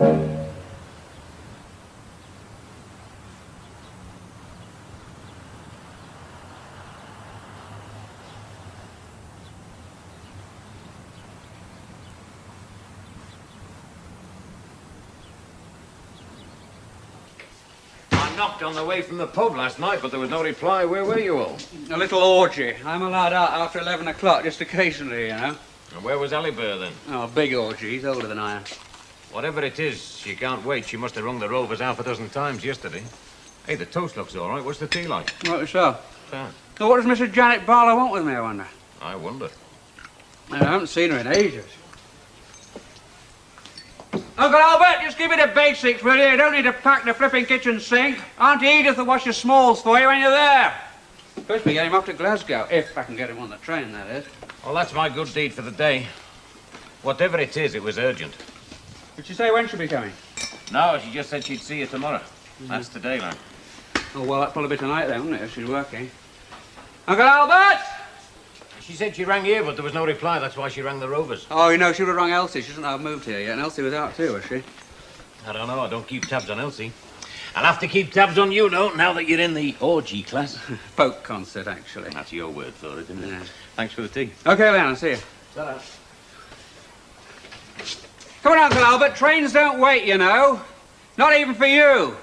Knocked on the way from the pub last night, but there was no reply. Where were you all? A little orgy. I'm allowed out after 11 o'clock, just occasionally, you know. And where was Allie Burr, then? Oh, a big orgy. He's older than I am. Whatever it is, she can't wait. She must have rung the Rovers half a dozen times yesterday. Hey, the toast looks all right. What's the tea like? Right, so. That. So what does Mrs. Janet Barlow want with me, I wonder? I wonder. I haven't seen her in ages. Uncle Albert, just give me the basics, will you? You don't need to pack the flipping kitchen sink. Auntie Edith will wash your smalls for you when you're there. Supposed to be getting him off to Glasgow, if I can get him on the train, that is. Well, that's my good deed for the day. Whatever it is, it was urgent. Did she say when she'll be coming? No, she just said she'd see you tomorrow. That's today, lad. Oh, well, that'll probably be tonight then, won't it, if she's working? Uncle Albert! She said she rang here, but there was no reply. That's why she rang the Rovers. Oh, you know, she would have rung Elsie. She doesn't have moved here yet, and Elsie was out too, was she? I don't know. I don't keep tabs on Elsie. I'll have to keep tabs on you, though, now that you're in the orgy class. Folk concert, actually. That's your word for it, isn't it? Yeah. Thanks for the tea. OK, then, I'll see you. Ta-ra. Come on, Uncle Albert. Trains don't wait, you know. Not even for you.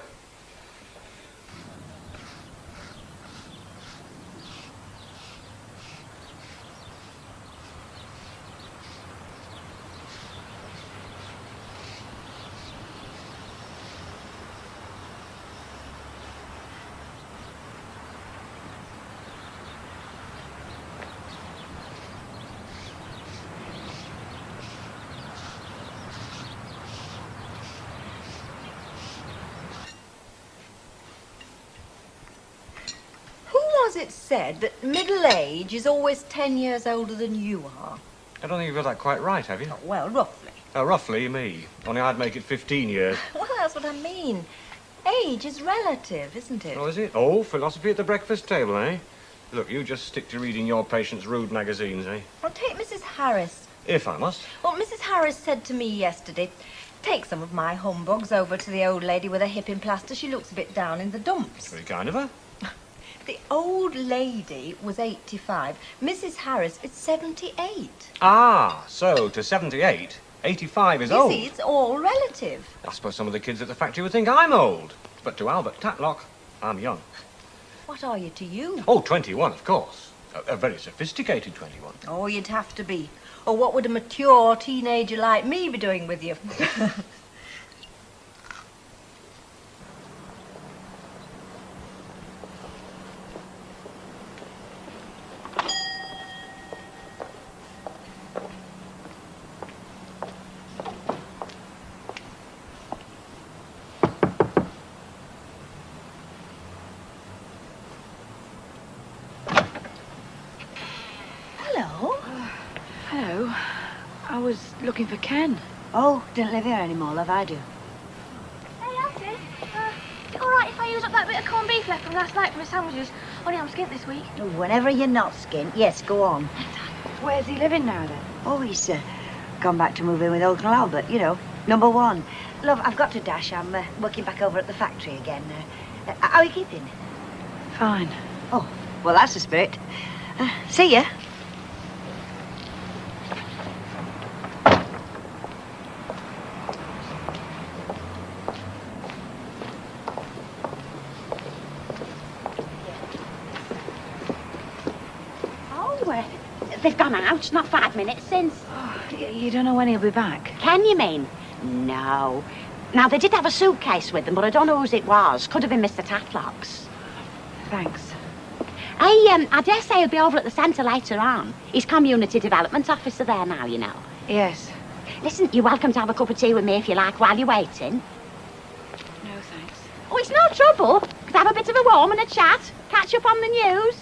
It said that middle age is always 10 years older than you are. I don't think you've got that quite right, have you? Oh, well, roughly. Roughly, me. Only I'd make it 15 years. Well, that's what I mean. Age is relative, isn't it? Oh, is it? Oh, philosophy at the breakfast table, eh? Look, you just stick to reading your patient's rude magazines, eh? Well, take Mrs. Harris. If I must. Well, Mrs. Harris said to me yesterday, take some of my humbugs over to the old lady with a hip in plaster. She looks a bit down in the dumps. Very kind of her. The old lady was 85. Mrs. Harris is 78. Ah, so to 78, 85 is old. You see, it's all relative. I suppose some of the kids at the factory would think I'm old. But to Albert Tatlock, I'm young. What are you to you? Oh, 21, of course. A very sophisticated 21. Oh, you'd have to be. Or what would a mature teenager like me be doing with you? Hello. I was looking for Ken. Oh, don't live here anymore, love, I do. Hey, Alfie. Is it all right if I use up that bit of corned beef left from last night for my sandwiches? Only I'm skint this week. Whenever you're not skint, yes, go on. Where's he living now, then? Oh, he's gone back to move in with Uncle Albert, you know, number one. Love, I've got to dash. I'm working back over at the factory again. How are you keeping? Fine. Oh, well, that's the spirit. See ya. They've gone out, not 5 minutes since. Oh, you don't know when he'll be back? Can you mean? No. Now, they did have a suitcase with them, but I don't know whose it was. Could have been Mr. Tatlock's. Thanks. I dare say he'll be over at the centre later on. He's community development officer there now, you know. Yes. Listen, you're welcome to have a cup of tea with me if you like while you're waiting. No, thanks. Oh, it's no trouble. Could have a bit of a warm and a chat. Catch up on the news.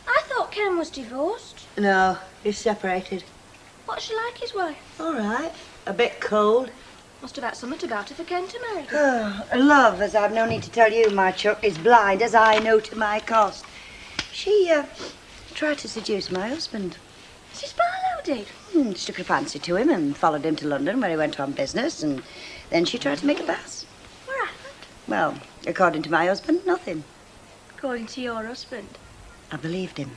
I thought Ken was divorced. No, he's separated. What's she like, his wife? All right. A bit cold. Must have had something about her for Ken to marry. Love, as I've no need to tell you, my chuck, is blind, as I know to my cost. She tried to seduce my husband. Mrs. Barlow did? She took a fancy to him and followed him to London where he went on business, and then she tried to make a pass. What happened? Well, according to my husband, nothing. According to your husband. I believed him.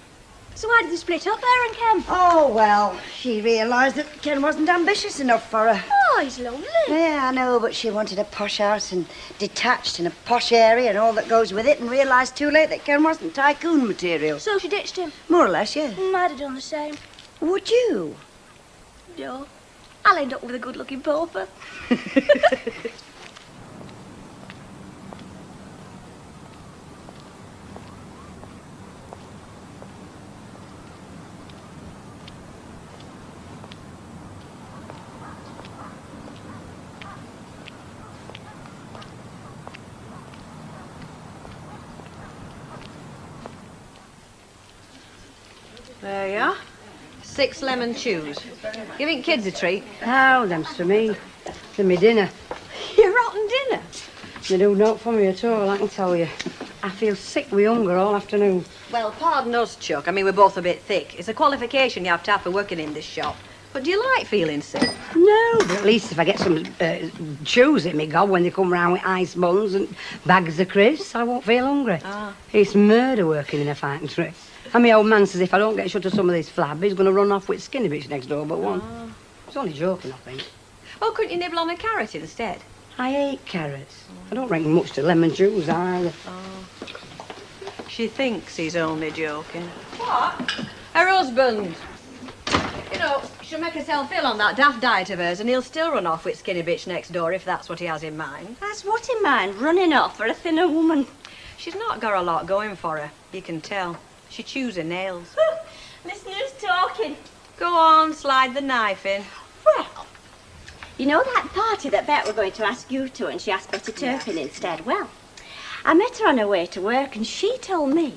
So why did they split up, her and Ken? Oh, well, she realised that Ken wasn't ambitious enough for her. Oh, he's lovely. Yeah, I know, but she wanted a posh house and detached in a posh area and all that goes with it, and realised too late that Ken wasn't tycoon material. So she ditched him. More or less, yeah. I'd have done the same. Would you? No. I'll end up with a good-looking pauper. There you are. 6 lemon chews. Giving kids a treat. Oh, them's for me. For me dinner. Your rotten dinner. They do not for me at all, I can tell you. I feel sick with hunger all afternoon. Well, pardon us, Chuck. I mean, we're both a bit thick. It's a qualification you have to have for working in this shop. But do you like feeling sick? No, but at least if I get some chews in me gob when they come round with ice buns and bags of crisps, I won't feel hungry. Ah. It's murder working in a factory. And my old man says if I don't get shut of some of this flab, he's going to run off with skinny bitch next door but one. It's only joking, I think. Oh, couldn't you nibble on a carrot instead? I hate carrots. I don't reckon much to lemon juice either. She thinks he's only joking. What? Her husband. You know, she'll make herself ill on that daft diet of hers and he'll still run off with skinny bitch next door if that's what he has in mind. That's what in mind, running off for a thinner woman. She's not got a lot going for her, you can tell. She chews her nails. Listen who's talking. Go on, slide the knife in. Well, you know that party that Bet were going to ask you to and she asked Betty Turpin instead? Well, I met her on her way to work and she told me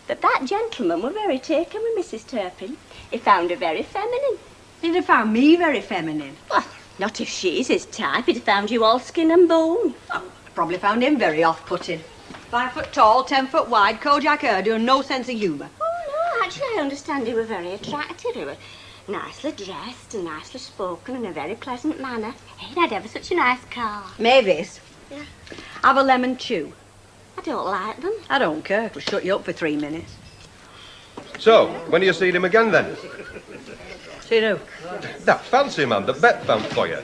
that gentleman were very taken with Mrs. Turpin. He found her very feminine. He'd have found me very feminine. Well, not if she's his type. He'd have found you all skin and bone. Oh, probably found him very off-putting. 5 foot tall, 10 foot wide, Kojak hairdo and no sense of humour. Oh, no, actually, I understand he were very attractive. He were nicely dressed and nicely spoken in a very pleasant manner. He had ever such a nice car. Mavis. Yeah. Have a lemon chew. I don't like them. I don't care. It'll shut you up for 3 minutes. So, when are you seeing him again then? See you. That fancy man that Bet found for you.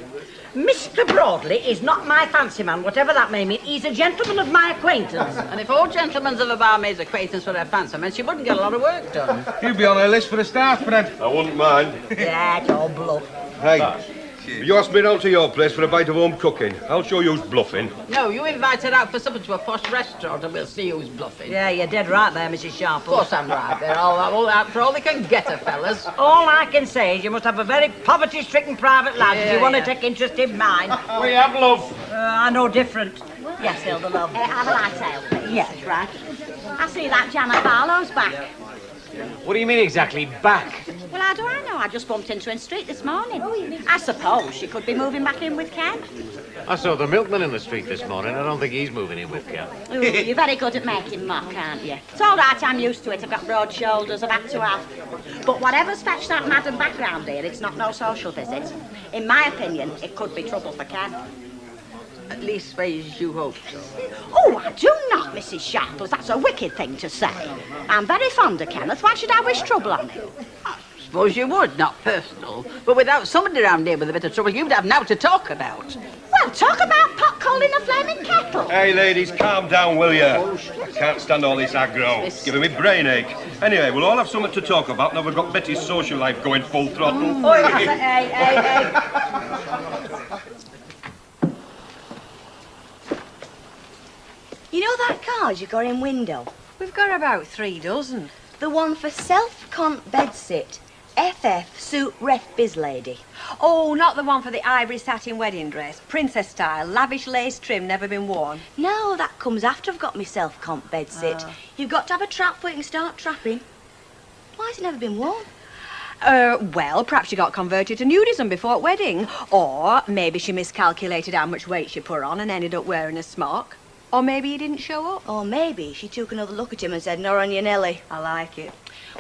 Mr. Broadley is not my fancy man, whatever that may mean. He's a gentleman of my acquaintance. And if all gentlemen of a barmaid's acquaintance were their fancy men, she wouldn't get a lot of work done. You'd be on her list for the staff, Fred. I wouldn't mind. Yeah, it's all bluff. Hey, you asked me down to your place for a bite of home cooking. I'll show you who's bluffing. No, you invite her out for supper to a posh restaurant and we'll see who's bluffing. Yeah, you're dead right there, Mrs. Of Sharple. course I'm right. They're all out for all they can get her, fellas. All I can say is you must have a very poverty-stricken private lad if you want to Yeah. take interest in mine. We have love. I know different. Yes, Hilda, love. Have a light ale, please. Yes, right. I see that Janet Barlow's back. What do you mean exactly, back? Well, how do I know? I just bumped into her in the street this morning. I suppose she could be moving back in with Ken. I saw the milkman in the street this morning. I don't think he's moving in with Ken. Ooh, you're very good at making mock, aren't you? It's all right, I'm used to it. I've got broad shoulders, I've had to have. But whatever's fetched that madam back round here, it's not no social visit. In my opinion, it could be trouble for Ken. At least, ways you hope so. Oh, I do not, Mrs. Sharples. That's a wicked thing to say. I'm very fond of Kenneth. Why should I wish trouble on him? Suppose you would, not personal. But without somebody around here with a bit of trouble, you'd have now to talk about. Well, talk about pot calling a flaming kettle. Hey, ladies, calm down, will you? I can't stand all this aggro. It's giving me brain ache. Anyway, we'll all have something to talk about now we've got Betty's social life going full throttle. Oh, hey. You know that card you got in window? We've got about 3 dozen. The one for self-cont bedsit. FF suit ref biz lady. Oh, not the one for the ivory satin wedding dress. Princess style, lavish lace trim, never been worn. No, that comes after I've got my self-cont bedsit. You've got to have a trap before you can start trapping. Why has it never been worn? Well, perhaps she got converted to nudism before wedding. Or maybe she miscalculated how much weight she put on and ended up wearing a smock. Or maybe he didn't show up. Or maybe she took another look at him and said, "Nor on your Nelly." I like it.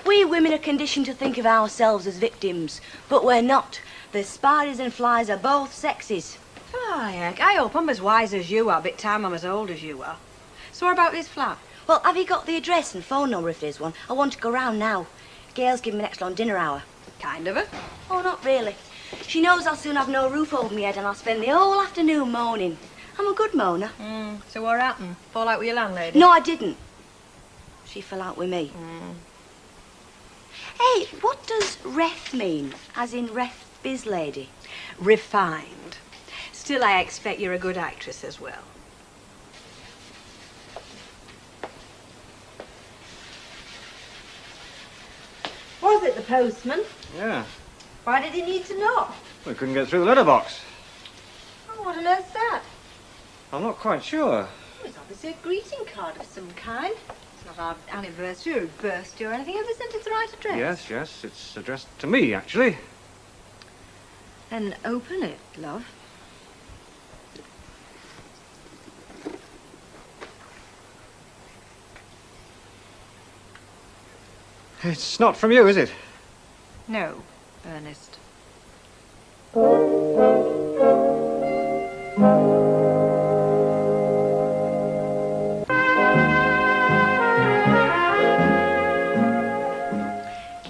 We women are conditioned to think of ourselves as victims, but we're not. The spiders and flies are both sexes. Oh, heck, I hope I'm as wise as you are. Bit time I'm as old as you are. So what about this flat? Well, have you got the address and phone number if there's one? I want to go round now. Gail's giving me next on dinner hour. Kind of her. Oh, not really. She knows I'll soon have no roof over my head and I'll spend the whole afternoon moaning. I'm a good moaner. So what happened? Fall out with your landlady? No, I didn't. She fell out with me. Hey, what does ref mean? As in ref biz lady? Refined. Still, I expect you're a good actress as well. Was it the postman? Yeah. Why did he need to knock? We couldn't get through the letterbox. Oh, what on earth's that? I'm not quite sure. Oh, it's obviously a greeting card of some kind. It's not our anniversary or birthday or anything. Have they sent it to the right address? Yes. It's addressed to me, actually. Then open it, love. It's not from you, is it? No, Ernest.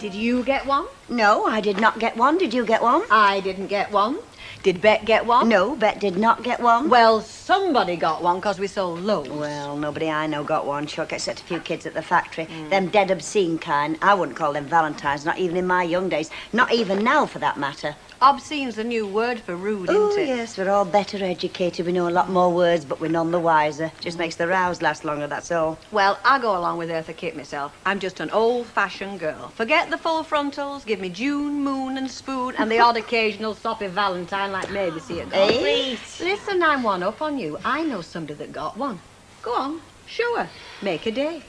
Did you get one? No, I did not get one. Did you get one? I didn't get one. Did Bet get one? No, Bet did not get one. Well, somebody got one because we sold loads. Well, nobody I know got one, Chuck, except a few kids at the factory. Them dead obscene kind. I wouldn't call them Valentines, not even in my young days. Not even now, for that matter. Obscene's the new word for rude, Oh, isn't it? yes, we're all better educated. We know a lot more words, but we're none the wiser. Just makes the rows last longer, that's all. Well, I go along with Eartha Kitt myself. I'm just an old-fashioned girl. Forget the full frontals, give me June, moon and spoon, and the odd occasional soppy Valentine like maybe see it. Listen, I'm one up on you. I know somebody that got one. Go on, show her. Make a day.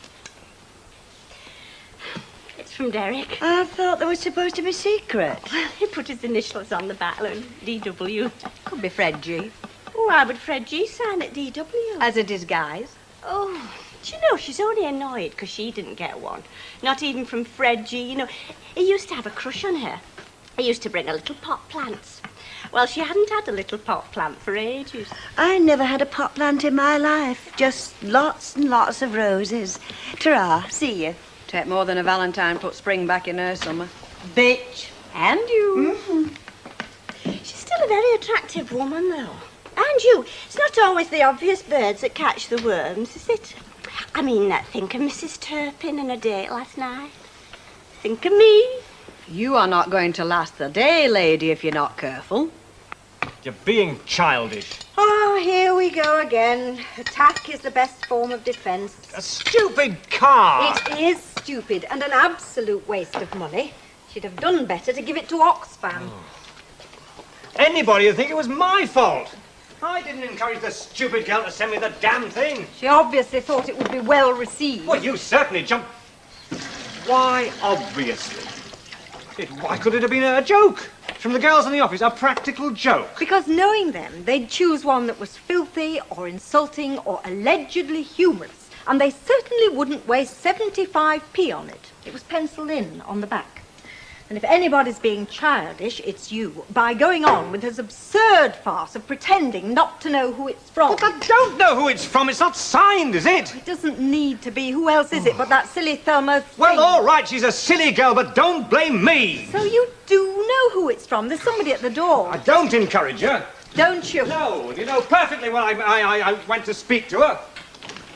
It's from Derek. I thought they were supposed to be secret. He put his initials on the back, look, DW. Could be Fred G. Why would Fred G sign at DW? As a disguise. Oh, do you know, she's only annoyed because she didn't get one. Not even from Fred G. You know, he used to have a crush on her. He used to bring her little pot plants. Well, she hadn't had a little pot plant for ages. I never had a pot plant in my life. Just lots and lots of roses. Ta-ra, see you. Take more than a Valentine put spring back in her summer. Bitch. And you. She's still a very attractive woman, though. And you. It's not always the obvious birds that catch the worms, is it? I mean, think of Mrs. Turpin and a date last night. Think of me. You are not going to last the day, lady, if you're not careful. You're being childish. Oh, here we go again. Attack is the best form of defense. A stupid car! It is stupid and an absolute waste of money. She'd have done better to give it to Oxfam. Anybody would think it was my fault. I didn't encourage the stupid girl to send me the damn thing. She obviously thought it would be well received. Well, you certainly jumped. Why, obviously? Why could it have been a joke? From the girls in the office, a practical joke. Because knowing them, they'd choose one that was filthy or insulting or allegedly humorous. And they certainly wouldn't waste 75p on it. It was penciled in on the back. And if anybody's being childish, it's you, by going on with this absurd farce of pretending not to know who it's from. But I don't know who it's from. It's not signed, is it? It doesn't need to be. Who else is it but that silly Thelma thing? Well, all right, she's a silly girl, but don't blame me. So you do know who it's from. There's somebody at the door. I don't encourage her. Don't you? No, you know perfectly well I went to speak to her.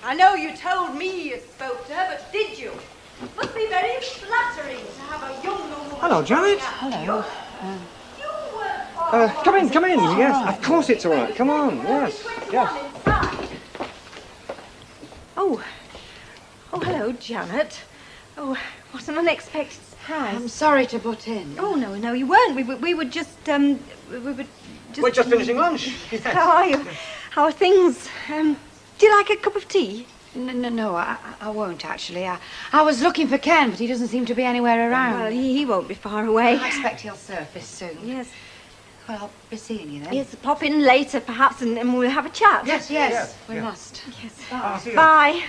I know you told me you spoke to her, but did you? Must be very flattering to have a younger woman. Hello, Janet. Hello. Come in. Yes, of course it's all right. Come on. Yes. Oh, hello, Janet. Oh, what an unexpected surprise. I'm sorry to butt in. Oh, no, you weren't. We were just, We're just finishing lunch. Yes. How are you? How are things? Do you like a cup of tea? No, I won't, actually. I was looking for Ken, but he doesn't seem to be anywhere around. Well, he won't be far away. I expect he'll surface soon. Yes. Well, I'll be seeing you then. Yes, pop in later, perhaps, and we'll have a chat. Yes. We must. Yes. I'll see you Bye.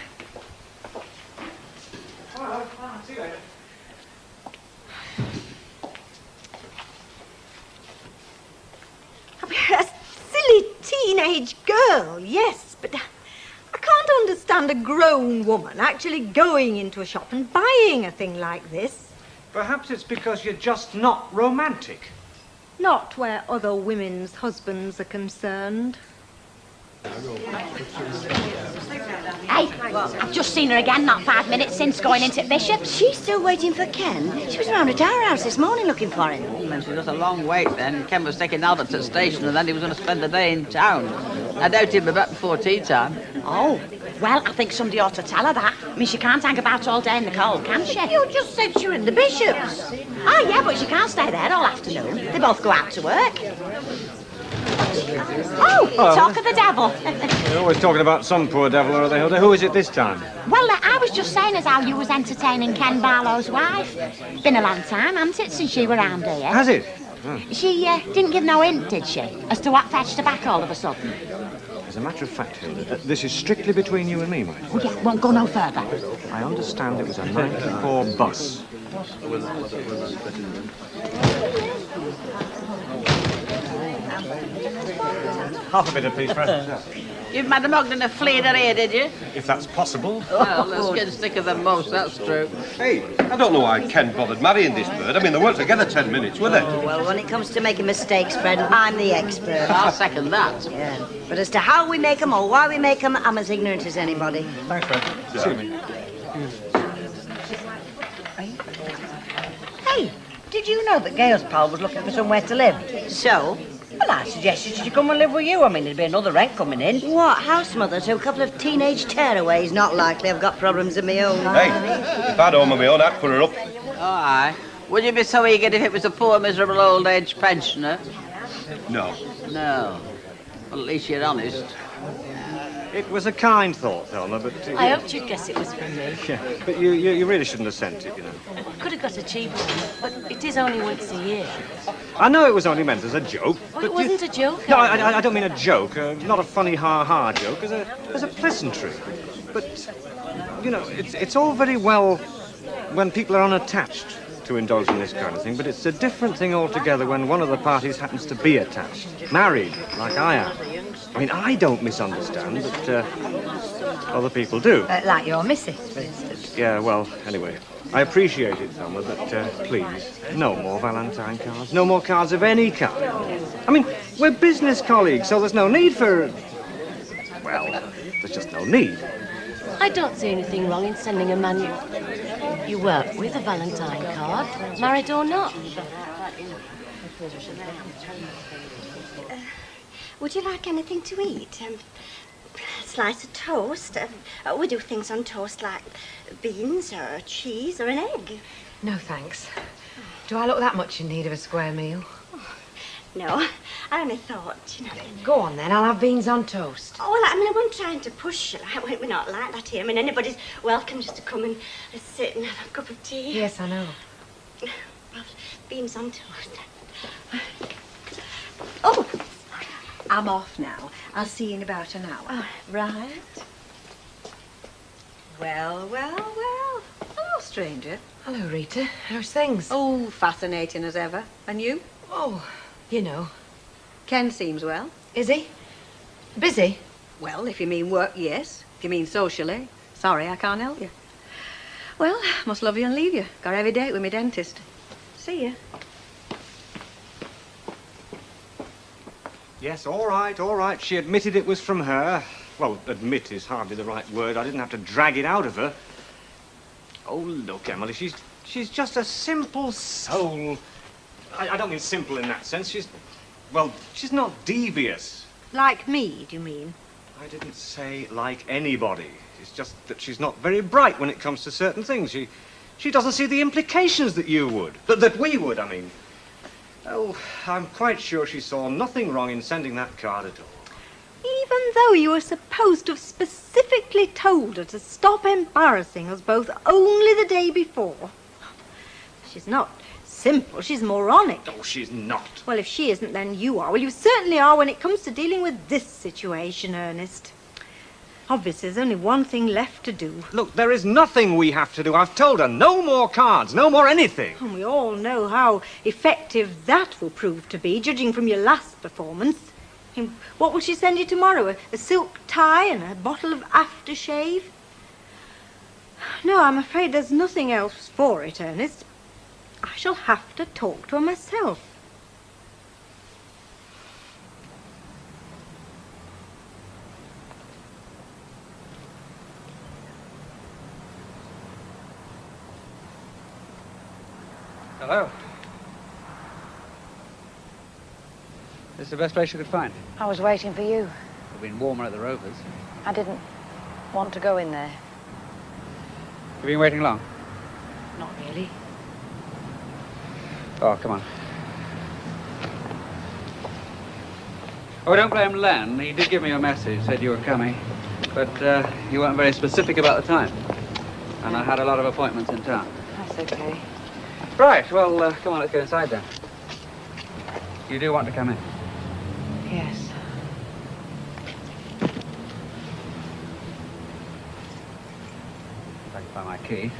See you later. A silly teenage girl, yes, but I can't understand a grown woman actually going into a shop and buying a thing like this. Perhaps it's because you're just not romantic. Not where other women's husbands are concerned. Hey, I've just seen her again, not 5 minutes since going into Bishop's. She's still waiting for Ken. She was around at our house this morning looking for him. Well, she was a long wait then. Ken was taking Albert to the station and then he was going to spend the day in town. I doubt he'd be back before tea time. Oh, well, I think somebody ought to tell her that. I mean, she can't hang about all day in the cold, can she? You just said you were in the Bishop's. Oh, yeah, but she can't stay there all afternoon. They both go out to work. Oh, talk of the devil. You're always talking about some poor devil or other. Who is it this time? Well, I was just saying as how you was entertaining Ken Barlow's wife. Been a long time, hasn't it, since she were round here? Has it? She didn't give no hint, did she, as to what fetched her back all of a sudden? As a matter of fact, Hilda, this is strictly between you and me, mate. Oh, yeah, won't go no further. I understand it was a 94 bus. Half a bit of peace, Fred. You've Madam Ogden a flea in her ear, did you? If that's possible. Well, the skin's thicker than most, that's true. Hey, I don't know why Ken bothered marrying this bird. I mean, they weren't together 10 minutes, were they? Well, when it comes to making mistakes, Fred, I'm the expert. I'll second that. Yeah. But as to how we make them or why we make them, I'm as ignorant as anybody. Thanks, Fred. See me. Hey, did you know that Gail's pal was looking for somewhere to live? So? Well, I suggested she come and live with you. I mean, there'd be another rent coming in. What, house mother to a couple of teenage tearaways? Not likely. I've got problems of my own. Hey, if I'd home of my own, I'd put her up. Oh, aye. Would you be so eager if it was a poor, miserable old-age pensioner? No. No. Well, at least you're honest. It was a kind thought, Thelma, but... I hoped you'd guess it was from me. Yeah, but you really shouldn't have sent it, you know. Could have got a cheaper one, but it is only once a year. I know it was only meant as a joke, Well, but it wasn't a joke. No, I don't mean a joke, not a funny ha-ha joke, as a pleasantry. But, you know, it's all very well when people are unattached to indulge in this kind of thing, but it's a different thing altogether when one of the parties happens to be attached, married, like I am. I mean, I don't misunderstand, but other people do. Like your missus, for instance. Yeah, well, anyway, I appreciate it, Thelma, but please, no more Valentine cards, no more cards of any kind. I mean, we're business colleagues, so there's no need for... Well, there's just no need. I don't see anything wrong in sending a man you work with a Valentine card, married or not. Would you like anything to eat? A slice of toast? We do things on toast like beans or cheese or an egg. No, thanks. Do I look that much in need of a square meal? No, I only thought, you know... Go on, then. I'll have beans on toast. Oh, well, I mean, I wasn't trying to push you. Like, we're not like that here. I mean, anybody's welcome just to come and sit and have a cup of tea. Yes, I know. Well, beans on toast. Oh, I'm off now. I'll see you in about an hour. Right. Well. Hello, stranger. Hello, Rita. How's things? Oh, fascinating as ever. And you? Oh, you know. Ken seems well. Is he? Busy? Well, if you mean work, yes. If you mean socially, sorry, I can't help you. Well, must love you and leave you. Got every date with my dentist. See ya. Yes, all right. She admitted it was from her. Well, admit is hardly the right word. I didn't have to drag it out of her. Oh, look, Emily, she's just a simple soul. I don't mean simple in that sense. She's not devious. Like me, do you mean? I didn't say like anybody. It's just that she's not very bright when it comes to certain things. She doesn't see the implications that you would. That we would, I mean. Oh, I'm quite sure she saw nothing wrong in sending that card at all. Even though you were supposed to have specifically told her to stop embarrassing us both only the day before. She's not simple. She's moronic. Oh, she's not. Well, if she isn't, then you are. Well, you certainly are when it comes to dealing with this situation, Ernest. Obviously, there's only one thing left to do. Look, there is nothing we have to do. I've told her no more cards, no more anything. And we all know how effective that will prove to be, judging from your last performance. And what will she send you tomorrow? A silk tie and a bottle of aftershave? No, I'm afraid there's nothing else for it, Ernest. I shall have to talk to her myself. Hello. This is the best place you could find. I was waiting for you. It's been warmer at the Rovers. I didn't want to go in there. You been waiting long? Not really. Oh, come on. Oh, don't blame Len. He did give me a message, said you were coming. But you weren't very specific about the time. And I had a lot of appointments in town. That's okay. Right, well, come on, let's get inside then. You do want to come in? Yes. If I can find my key.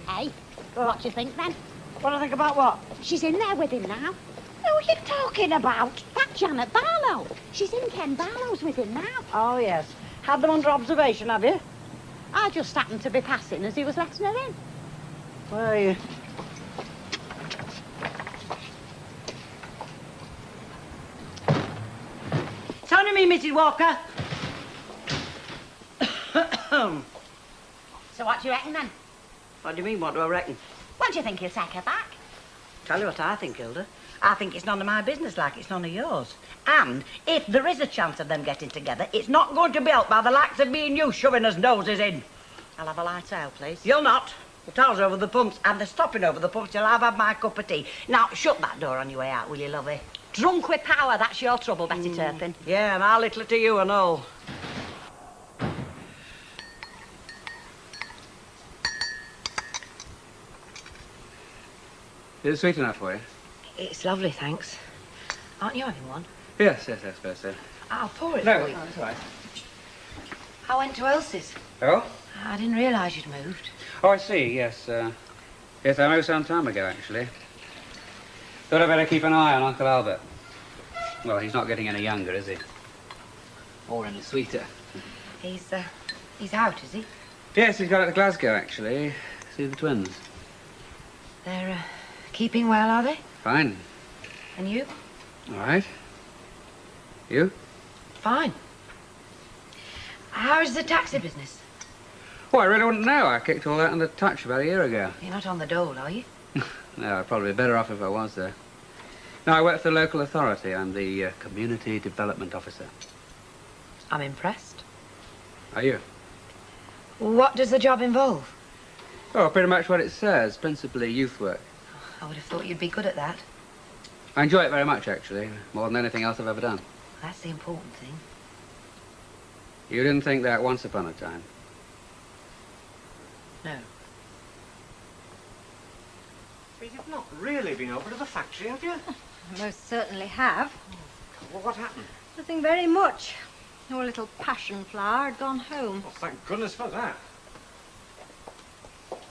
Hey, what do you think then? What do I think about what? She's in there with him now. Who are you talking about? That Janet Barlow. She's in Ken Barlow's with him now. Oh, yes. Had them under observation, have you? I just happened to be passing as he was letting her in. Where are you? It's only me, Mrs. Walker. So what do you reckon then? What do you mean, what do I reckon? When do you think he'll take her back? Tell you what I think, Hilda. I think it's none of my business like it's none of yours. And if there is a chance of them getting together, it's not going to be helped by the likes of me and you shoving us noses in. I'll have a light ale, please. You'll not. The towels are over the pumps, and they're stopping over the pumps till I've had my cup of tea. Now, shut that door on your way out, will you, lovey? Drunk with power, that's your trouble, Betty Turpin. Yeah, and I'll little it to you and all. Is it sweet enough for you? It's lovely, thanks. Aren't you having one? Yes, I suppose so. I'll pour it No, for you. that's all right. I went to Elsie's. Oh? I didn't realise you'd moved. Oh, I see, yes. Yes, I moved some time ago, actually. Thought I'd better keep an eye on Uncle Albert. Well, he's not getting any younger, is he? Or any sweeter. He's out, is he? Yes, he's got it to Glasgow, actually. See the twins. They're keeping well, are they? Fine. And you? All right. You? Fine. How's the taxi business? Oh, I really wouldn't know. I kicked all that in the touch about a year ago. You're not on the dole, are you? No, I'd probably be better off if I was there. No, I work for the local authority. I'm the Community Development Officer. I'm impressed. Are you? What does the job involve? Oh, pretty much what it says. Principally youth work. I would have thought you'd be good at that. I enjoy it very much, actually. More than anything else I've ever done. That's the important thing. You didn't think that once upon a time? No. But you've not really been over to the factory, have you? I most certainly have. Well, what happened? Nothing very much. Your little passion flower had gone home. Oh, thank goodness for that.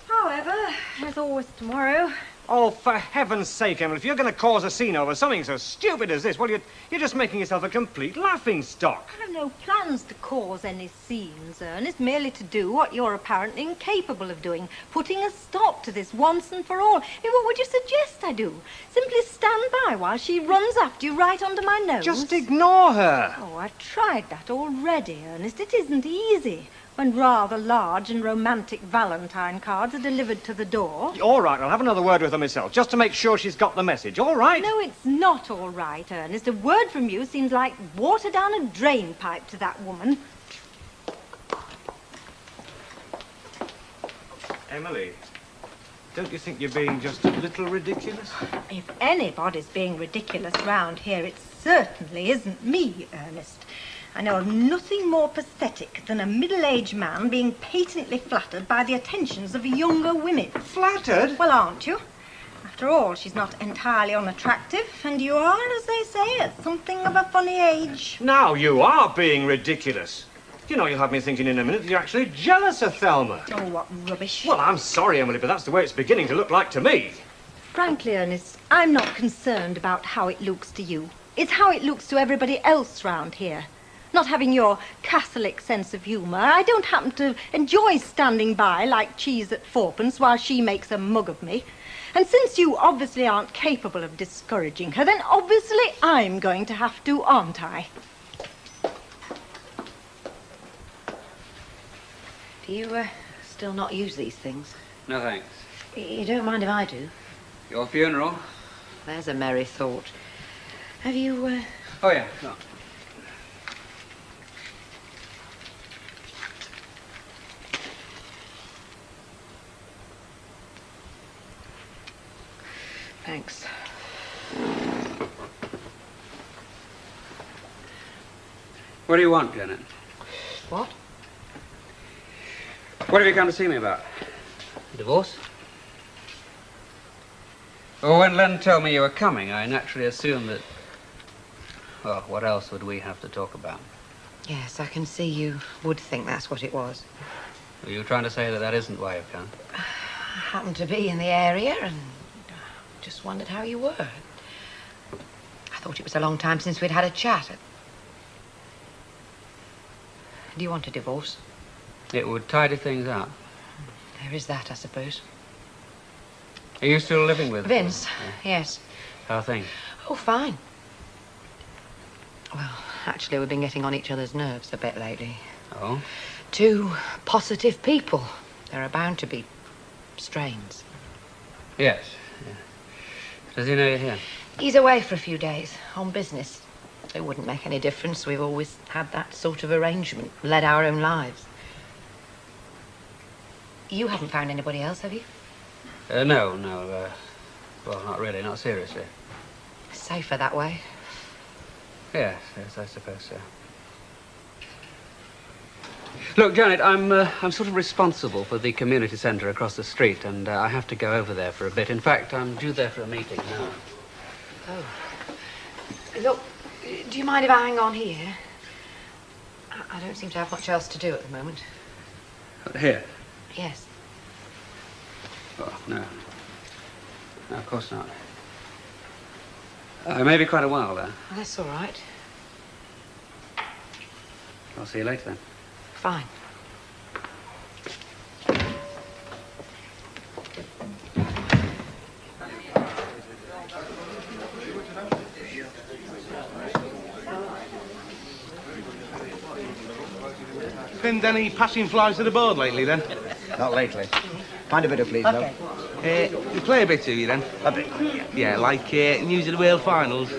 However, there's always tomorrow. Oh, for heaven's sake, Emily, if you're going to cause a scene over something so stupid as this, well, you're just making yourself a complete laughingstock. I have no plans to cause any scenes, Ernest, merely to do what you're apparently incapable of doing, putting a stop to this once and for all. I mean, what would you suggest I do? Simply stand by while she runs after you right under my nose? Just ignore her. Oh, I've tried that already, Ernest. It isn't easy. when rather large and romantic Valentine cards are delivered to the door. All right, I'll have another word with her myself, just to make sure she's got the message. All right? No, it's not all right, Ernest. A word from you seems like water down a drain pipe to that woman. Emily, don't you think you're being just a little ridiculous? If anybody's being ridiculous round here, it certainly isn't me, Ernest. I know of nothing more pathetic than a middle-aged man being patently flattered by the attentions of younger women. Flattered? Well, aren't you? After all, she's not entirely unattractive, and you are, as they say, at something of a funny age. Now you are being ridiculous. You know, you'll have me thinking in a minute that you're actually jealous of Thelma. Oh, what rubbish. Well, I'm sorry, Emily, but that's the way it's beginning to look like to me. Frankly, Ernest, I'm not concerned about how it looks to you. It's how it looks to everybody else round here. Not having your Catholic sense of humour, I don't happen to enjoy standing by like cheese at fourpence while she makes a mug of me. And since you obviously aren't capable of discouraging her, then obviously I'm going to have to, aren't I? Do you still not use these things? No, thanks. You don't mind if I do? Your funeral? There's a merry thought. Have you, Oh, yeah, no. Thanks. What do you want, Janet? What? What have you come to see me about? Divorce? Well, when Len told me you were coming, I naturally assumed that... Well, what else would we have to talk about? Yes, I can see you would think that's what it was. Were you trying to say that that isn't why you've come? I happened to be in the area and just wondered how you were. I thought it was a long time since we'd had a chat. Do you want a divorce? It would tidy things up. There is that, I suppose. Are you still living with Vince? Yes. How are things? Oh, fine. Well, actually, we've been getting on each other's nerves a bit lately. Oh? Two positive people. There are bound to be strains. Yes. Yeah. Does he know you're here? He's away for a few days, on business. It wouldn't make any difference. We've always had that sort of arrangement, led our own lives. You haven't found anybody else, have you? No. Well, not really, not seriously. Safer that way. Yes, I suppose so. Look, Janet, I'm sort of responsible for the community centre across the street, and I have to go over there for a bit. In fact, I'm due there for a meeting now. Oh. Look, do you mind if I hang on here? I don't seem to have much else to do at the moment. Here? Yes. Oh, no. No, of course not. Maybe quite a while, though. Well, that's all right. I'll see you later, then. Fine. Pinned any passing flies to the board lately, then? Not lately. Find a bit of please, Okay. You play a bit, do you, then? A bit. Yeah, like News of the World Finals?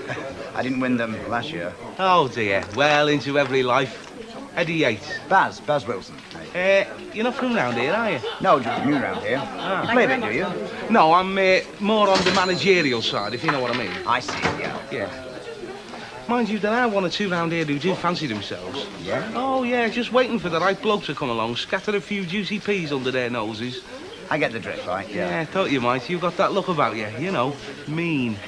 I didn't win them last year. Oh, dear. Well into every life. Eddie Yates. Baz Wilson. You're not from round here, are you? No, just new round here. Ah. Play a bit, do you? No, I'm more on the managerial side, if you know what I mean. I see, yeah. Yeah. Mind you, there are one or two round here who do fancy themselves. Yeah? Oh, yeah, just waiting for the right bloke to come along, scatter a few juicy peas under their noses. I get the drift, right? Yeah, thought you might. You've got that look about you, you know, mean.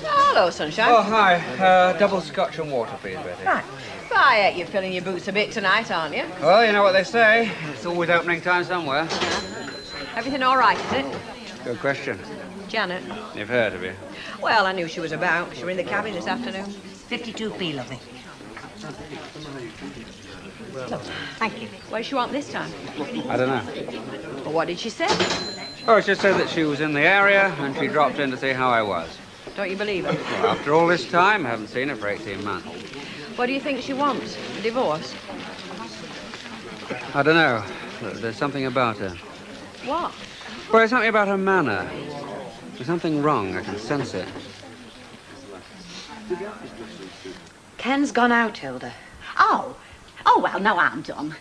Hello, sunshine. Oh, hi. Double scotch and water, please, Betty. Right. Right, you're filling your boots a bit tonight, aren't you? Well, you know what they say. It's always opening time somewhere. Everything all right, is it? Good question. Janet? You've heard of you. Well, I knew she was about. She was in the cabin this afternoon. 52p, lovely. Thank you. What does she want this time? I don't know. Well, what did she say? Oh, she said that she was in the area and she dropped in to see how I was. Don't you believe her? Well, after all this time, I haven't seen her for 18 months. What do you think she wants? A divorce? I don't know. There's something about her. What? Well, there's something about her manner. There's something wrong. I can sense it. Ken's gone out, Hilda. Oh. Oh, well, no harm done.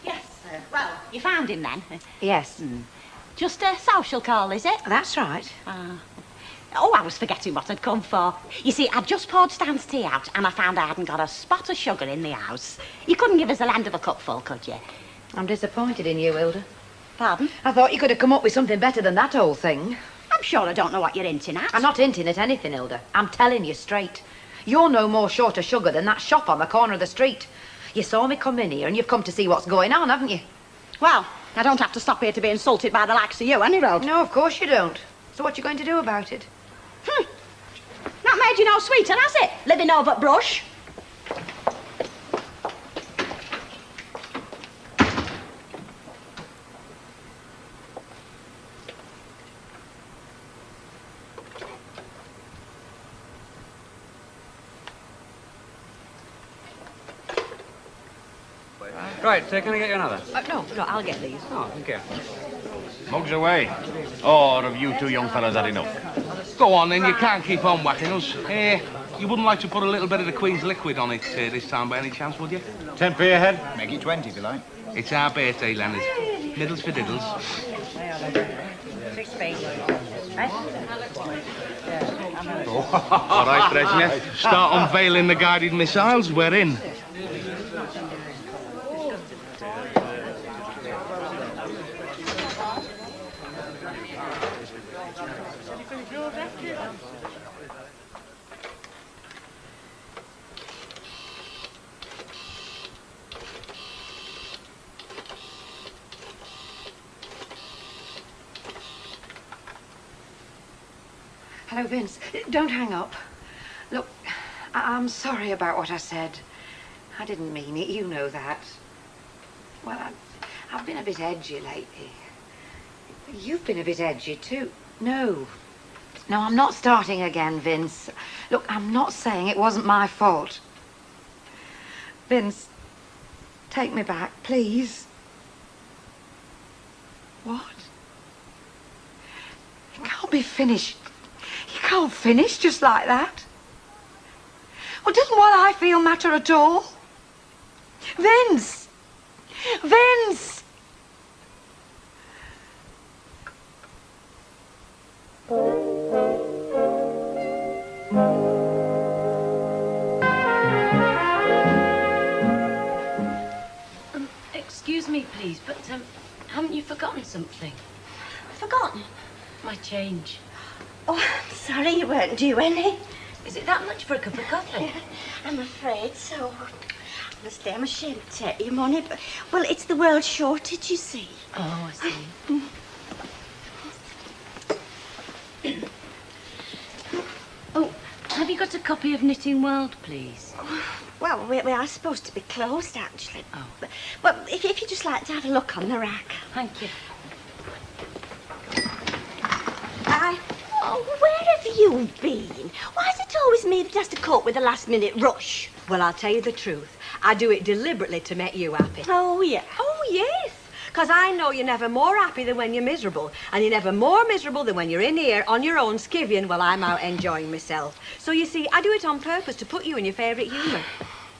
Yes, well, you found him then? Yes. Just a social call, is it? That's right. Oh, I was forgetting what I'd come for. You see, I'd just poured Stan's tea out and I found I hadn't got a spot of sugar in the house. You couldn't give us a land of a cupful, could you? I'm disappointed in you, Hilda. Pardon? I thought you could have come up with something better than that old thing. I'm sure I don't know what you're hinting at. I'm not hinting at anything, Hilda. I'm telling you straight. You're no more short of sugar than that shop on the corner of the street. You saw me come in here and you've come to see what's going on, haven't you? Well, I don't have to stop here to be insulted by the likes of you, any road. No, of course you don't. So what you going to do about it? Not made you no sweeter, has it? Living over at Brush. Right, can I get you another? No, I'll get these. Oh, thank you. Mugs away. Or have you two young fellas had enough? Go on, then. You can't keep on whacking us. You wouldn't like to put a little bit of the Queen's liquid on it this time by any chance, would you? 10p a head. Make it 20 if you like. It's our birthday, Leonard. Middles for diddles. 6p. All right, Brezhnev. Start unveiling the guided missiles. We're in. Hello, Vince. Don't hang up. Look, I'm sorry about what I said. I didn't mean it. You know that. Well, I've been a bit edgy lately. You've been a bit edgy, too. No. No, I'm not starting again, Vince. Look, I'm not saying it wasn't my fault. Vince, take me back, please. What? It can't be finished. You can't finish just like that. Well, doesn't what I feel matter at all? Vince! Vince! Excuse me, please, but haven't you forgotten something? Forgotten? My change. Oh, I'm sorry you weren't due any. Is it that much for a cup of coffee? I'm afraid so. Honestly, I'm ashamed to take your money, but, well, it's the world shortage, you see. Oh, I see. Oh, have you got a copy of Knitting World, please? Well, we are supposed to be closed, actually. Oh. But if you'd just like to have a look on the rack. Thank you. Oh, where have you been? Why is it always me that has to cope with a last-minute rush? Well, I'll tell you the truth. I do it deliberately to make you happy. Oh, yeah. Oh, yes. Because I know you're never more happy than when you're miserable. And you're never more miserable than when you're in here on your own skivvying while I'm out enjoying myself. So, you see, I do it on purpose to put you in your favourite humour.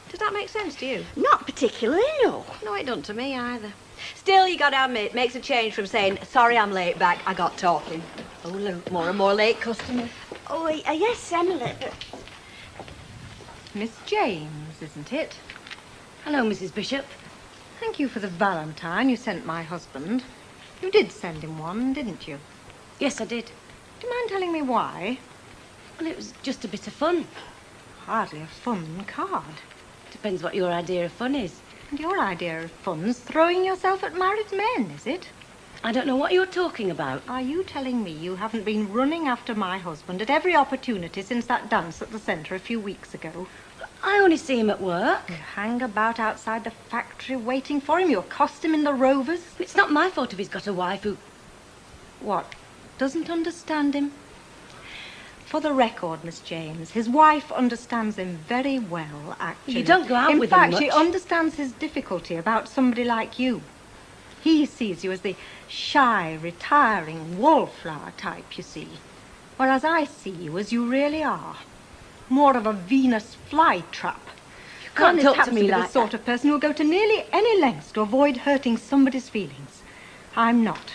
Does that make sense to you? Not particularly, no. No, it don't to me either. Still, you got to admit, it makes a change from saying, sorry I'm late back, I got talking. Oh, look, more and more late customers. Oh, yes, Emily. Miss James, isn't it? Hello, Mrs. Bishop. Thank you for the valentine you sent my husband. You did send him one, didn't you? Yes, I did. Do you mind telling me why? Well, it was just a bit of fun. Hardly a fun card. Depends what your idea of fun is. And your idea of fun's throwing yourself at married men, is it? I don't know what you're talking about. Are you telling me you haven't been running after my husband at every opportunity since that dance at the centre a few weeks ago? I only see him at work. You hang about outside the factory waiting for him. You accost him in the Rovers. It's not my fault if he's got a wife who... What? Doesn't understand him? For the record, Miss James, his wife understands him very well, actually. You don't go out in with him fact, much. she understands his difficulty about somebody like you. He sees you as the shy, retiring, wallflower type, you see. Whereas I see you as you really are. More of a Venus flytrap. You can't talk to me the like sort of person who'll go to nearly any lengths to avoid hurting somebody's feelings. I'm not.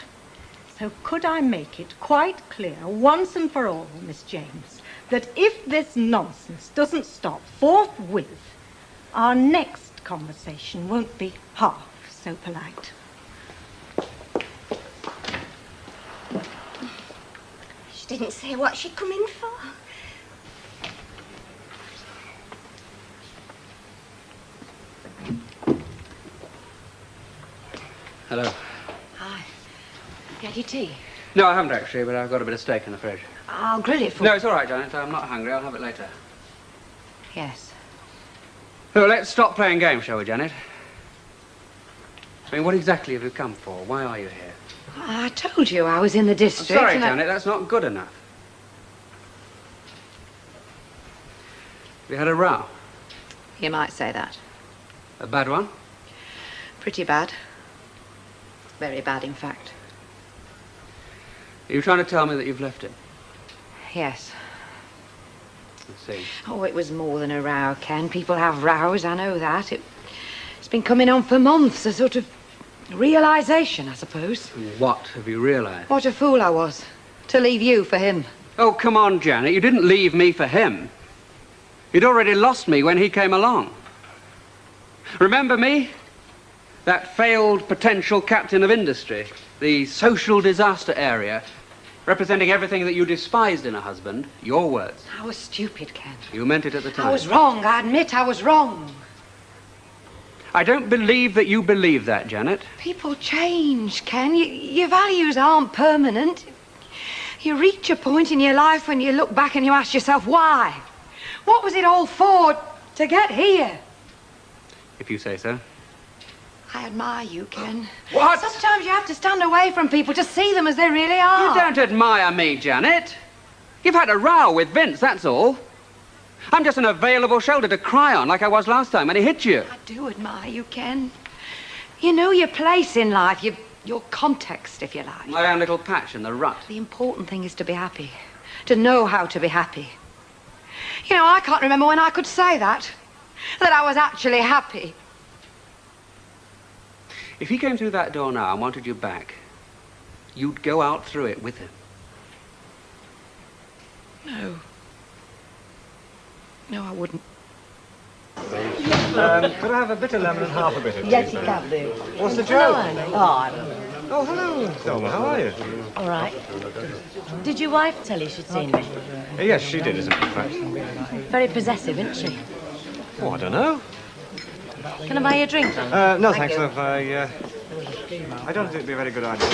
So could I make it quite clear, once and for all, Miss James, that if this nonsense doesn't stop forthwith, our next conversation won't be half so polite. She didn't say what she'd come in for. Hello. Hi. You had your tea? No, I haven't actually, but I've got a bit of steak in the fridge. I'll grill it for No, it's all right, Janet. I'm not hungry. I'll have it later. Yes. So let's stop playing games, shall we, Janet? I mean, what exactly have you come for? Why are you here? I told you I was in the I'm district. sorry, and Janet, that's not good enough. We had a row. You might say that. A bad one? Pretty bad. Very bad, in fact. Are you trying to tell me that you've left him? Yes. I see. Oh, it was more than a row, Ken. People have rows, I know that. It's been coming on for months, a sort of realisation, I suppose. And what have you realised? What a fool I was to leave you for him. Oh, come on, Janet. You didn't leave me for him. You'd already lost me when he came along. Remember me? That failed potential captain of industry, the social disaster area, representing everything that you despised in a husband, your words. I was stupid, Ken. You meant it at the time. I was wrong. I admit I was wrong. I don't believe that you believe that, Janet. People change, Ken. Your values aren't permanent. You reach a point in your life when you look back and you ask yourself, why? What was it all for to get here? If you say so. I admire you, Ken. What? Sometimes you have to stand away from people to see them as they really are. You don't admire me, Janet. You've had a row with Vince, that's all. I'm just an available shoulder to cry on like I was last time when he hit you. I do admire you, Ken. You know your place in life, your context, if you like. My own little patch in the rut. The important thing is to be happy, to know how to be happy. You know, I can't remember when I could say that I was actually happy. If he came through that door now and wanted you back, you'd go out through it with him. No. No, I wouldn't. Could I have a bit of lemon and half a bit of tea? Yes, you can do. What's the joke? Oh, hello, Thelma. How are you? all right. Did your wife tell you she'd seen me? Yes, she did, as a matter of fact. Very possessive, isn't she? Oh, I don't know. Can I buy you a drink? No, thanks, love. I don't think it'd be a very good idea.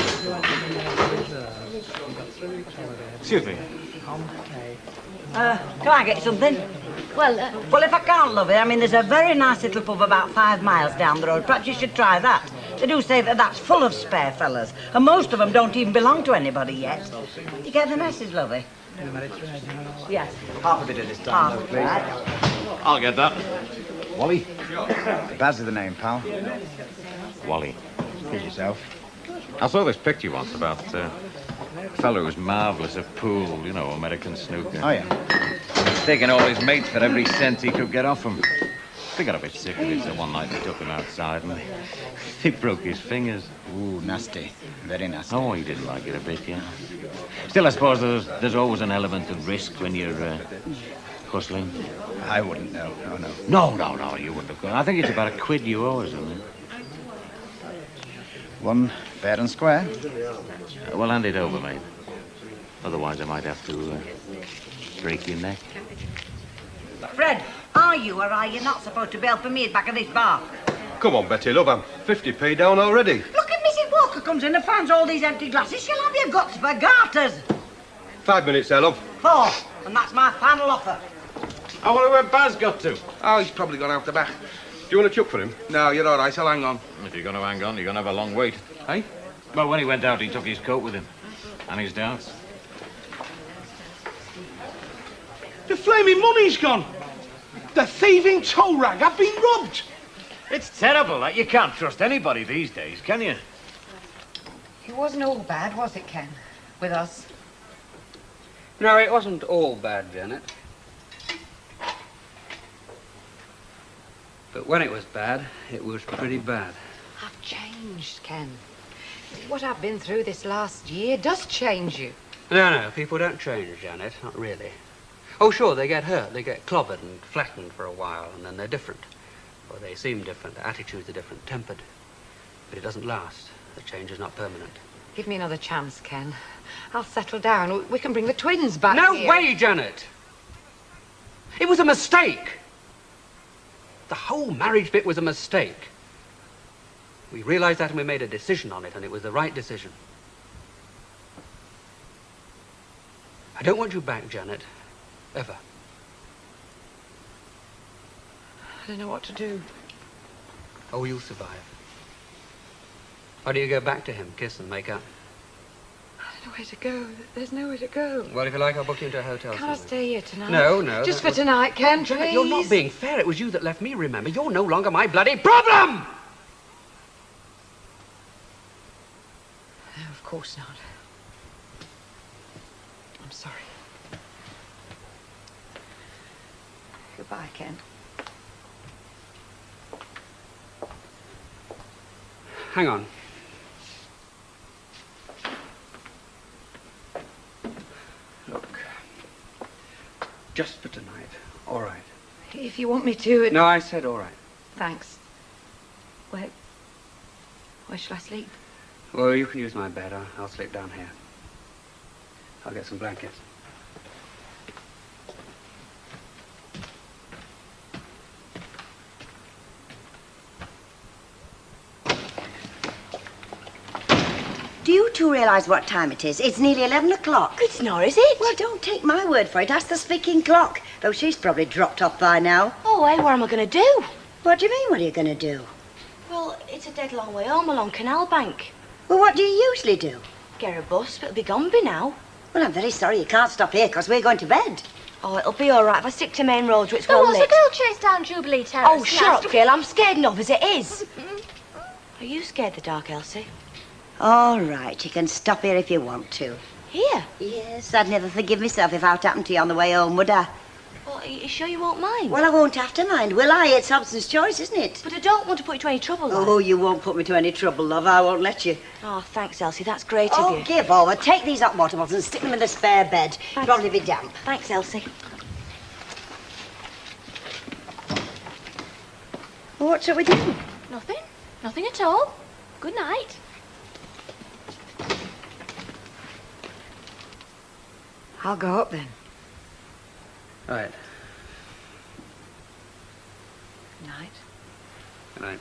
Excuse me. Can I get you something? Well, if I can't, love it, I mean, there's a very nice little pub about 5 miles down the road. Perhaps you should try that. They do say that that's full of spare fellas, and most of them don't even belong to anybody yet. You get the message, lovey? Yes. Half a bit of this time, though, please. Right. I'll get that. Wally? Baz is the name, pal. Wally. Please yourself. I saw this picture once about a fellow who's marvellous at pool, you know, American snooker. Oh, yeah. Taking all his mates for every cent he could get off him. They got a bit sick of it, so one night they took him outside and he broke his fingers. Ooh, nasty. Very nasty. Oh, he didn't like it a bit, yeah. Still, I suppose there's always an element of risk when you're hustling. I wouldn't know. Oh, no. No, you wouldn't have gone. I think it's about £1 you owe us, isn't it? One fair and square. Well, hand it over, mate. Otherwise, I might have to break your neck. Fred, are you or are you not supposed to be helping me at the back of this bar? Come on, Betty, love, I'm 50p down already. Look at Mrs. Walker comes in and finds all these empty glasses. She'll have your guts for garters. 5 minutes there, love. 4, and that's my final offer. I wonder where Baz got to. Oh, he's probably gone out the back. Do you want a chuck for him? No, you're all right. I'll hang on. If you're going to hang on, you're going to have a long wait. Hey? Well, when he went out, he took his coat with him. And his darts. The flaming money's gone. The thieving tow rag. I've been robbed. It's terrible that you can't trust anybody these days, can you? It wasn't all bad, was it, Ken? With us? No, it wasn't all bad, Janet. But when it was bad, it was pretty bad. I've changed, Ken. What I've been through this last year does change you. No, people don't change, Janet. Not really. Oh, sure, they get hurt. They get clobbered and flattened for a while, and then they're different. Or they seem different. Their attitudes are different, tempered. But it doesn't last. The change is not permanent. Give me another chance, Ken. I'll settle down. We can bring the twins back No here. way, Janet! It was a mistake! The whole marriage bit was a mistake. We realized that and we made a decision on it, and it was the right decision. I don't want you back, Janet. Ever. I don't know what to do. Oh, you'll survive. Why do you go back to him, kiss and make up? I don't know where to go. There's nowhere to go. Well, if you like, I'll book you into a hotel. Can I stay here tonight? No. Just for tonight, Ken, Janet, please. you're not being fair. It was you that left me, remember. You're no longer my bloody problem! No, of course not. I'm sorry. Goodbye, Ken. Hang on. Look. Just for tonight. All right. If you want me to... No, I said all right. Thanks. Where shall I sleep? Well, you can use my bed. I'll sleep down here. I'll get some blankets. Do you two realise what time it is? It's nearly 11 o'clock. It's not, is it? Well, don't take my word for it. Ask the speaking clock. Though she's probably dropped off by now. Oh, hey, what am I going to do? What do you mean, what are you going to do? Well, it's a dead long way home along Canal Bank. Well, what do you usually do? Get a bus, but it'll be gone by now. Well, I'm very sorry you can't stop here, because we're going to bed. Oh, it'll be all right if I stick to main roads where it's There well was lit. a girl chased down Jubilee Terrace. Oh, shut up, Gail. I'm scared enough as it is. Are you scared of the dark, Elsie? All right, you can stop here if you want to. Here? Yes, I'd never forgive myself if aught happened to you on the way home, would I? Well, are you sure you won't mind? Well, I won't have to mind, will I? It's Hobson's choice, isn't it? But I don't want to put you to any trouble, love. Oh, you won't put me to any trouble, love. I won't let you. Oh, thanks, Elsie. That's great of Oh, you. give over. Take these hot water bottles and stick them in the spare bed. Thanks. Probably be damp. Thanks, Elsie. Well, what's up with you? Nothing. Nothing at all. Good night. I'll go up then. Right. Good night. Good night.